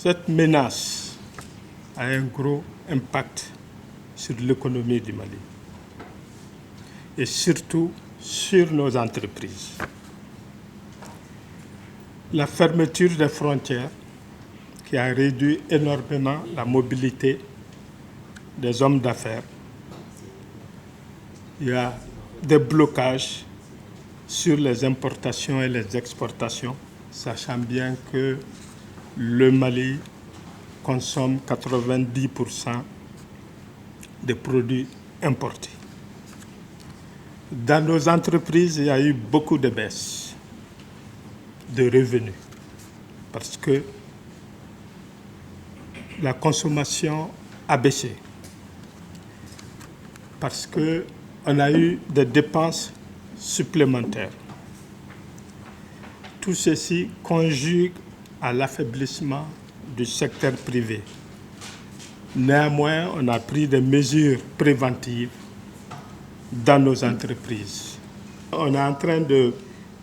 Cette menace a un gros impact sur l'économie du Mali et surtout sur nos entreprises. La fermeture des frontières qui a réduit énormément la mobilité des hommes d'affaires. Il y a des blocages sur les importations et les exportations, sachant bien que le Mali consomme 90% des produits importés. Dans nos entreprises, il y a eu beaucoup de baisses de revenus parce que la consommation a baissé, parce qu'on a eu des dépenses supplémentaires. Tout ceci conjugue à l'affaiblissement du secteur privé. Néanmoins, on a pris des mesures préventives dans nos entreprises. On est en train de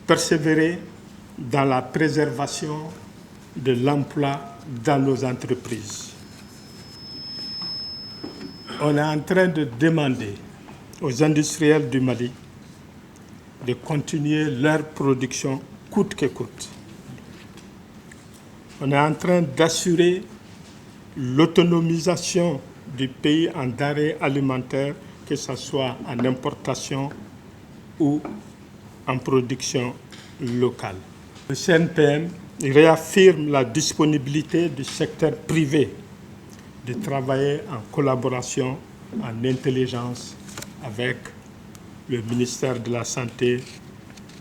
persévérer dans la préservation de l'emploi dans nos entreprises. On est en train de demander aux industriels du Mali de continuer leur production coûte que coûte. On est en train d'assurer l'autonomisation du pays en denrées alimentaires, que ce soit en importation ou en production locale. Le CNPM réaffirme la disponibilité du secteur privé de travailler en collaboration, en intelligence avec le ministère de la Santé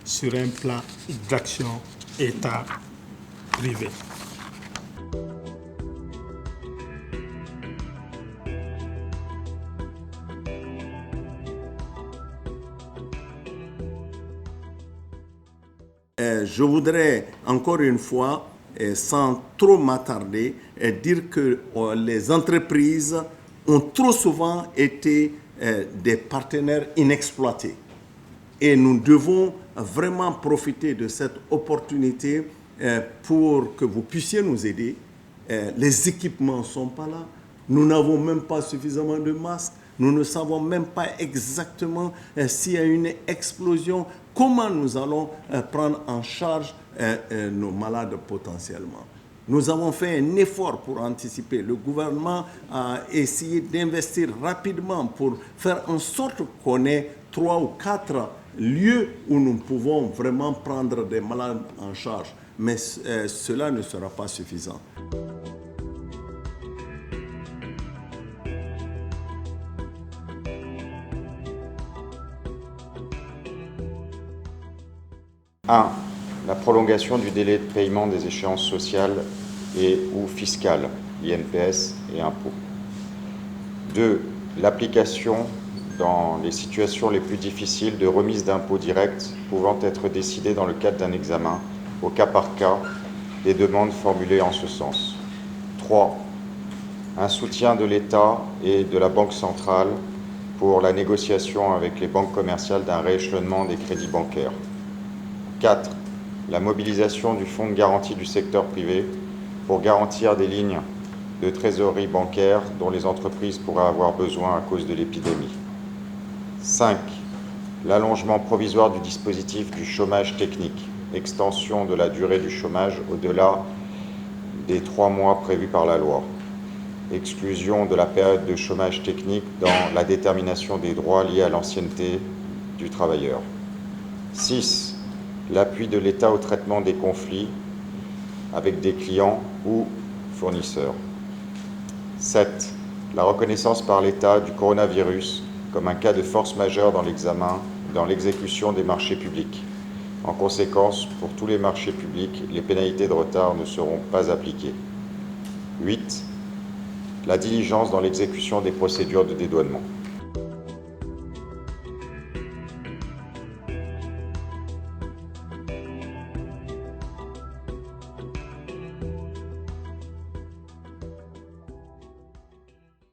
sur un plan d'action État-privé. Je voudrais encore une fois, sans trop m'attarder, dire que les entreprises ont trop souvent été des partenaires inexploités. Et nous devons vraiment profiter de cette opportunité pour que vous puissiez nous aider. Les équipements ne sont pas là. Nous n'avons même pas suffisamment de masques. Nous ne savons même pas exactement s'il y a une explosion, comment nous allons prendre en charge nos malades potentiellement. Nous avons fait un effort pour anticiper. Le gouvernement a essayé d'investir rapidement pour faire en sorte qu'on ait 3 ou 4 lieux où nous pouvons vraiment prendre des malades en charge. Mais cela ne sera pas suffisant. La prolongation du délai de paiement des échéances sociales et ou fiscales, INPS et impôts. 2. L'application dans les situations les plus difficiles de remise d'impôts directs pouvant être décidées dans le cadre d'un examen, au cas par cas, des demandes formulées en ce sens. 3. Un soutien de l'État et de la Banque centrale pour la négociation avec les banques commerciales d'un rééchelonnement des crédits bancaires. 4. La mobilisation du fonds de garantie du secteur privé pour garantir des lignes de trésorerie bancaire dont les entreprises pourraient avoir besoin à cause de l'épidémie. 5. L'allongement provisoire du dispositif du chômage technique, extension de la durée du chômage au-delà des 3 mois prévus par la loi. Exclusion de la période de chômage technique dans la détermination des droits liés à l'ancienneté du travailleur. 6. L'appui de l'État au traitement des conflits avec des clients ou fournisseurs. 7. La reconnaissance par l'État du coronavirus comme un cas de force majeure dans l'examen, dans l'exécution des marchés publics. En conséquence, pour tous les marchés publics, les pénalités de retard ne seront pas appliquées. 8. La diligence dans l'exécution des procédures de dédouanement.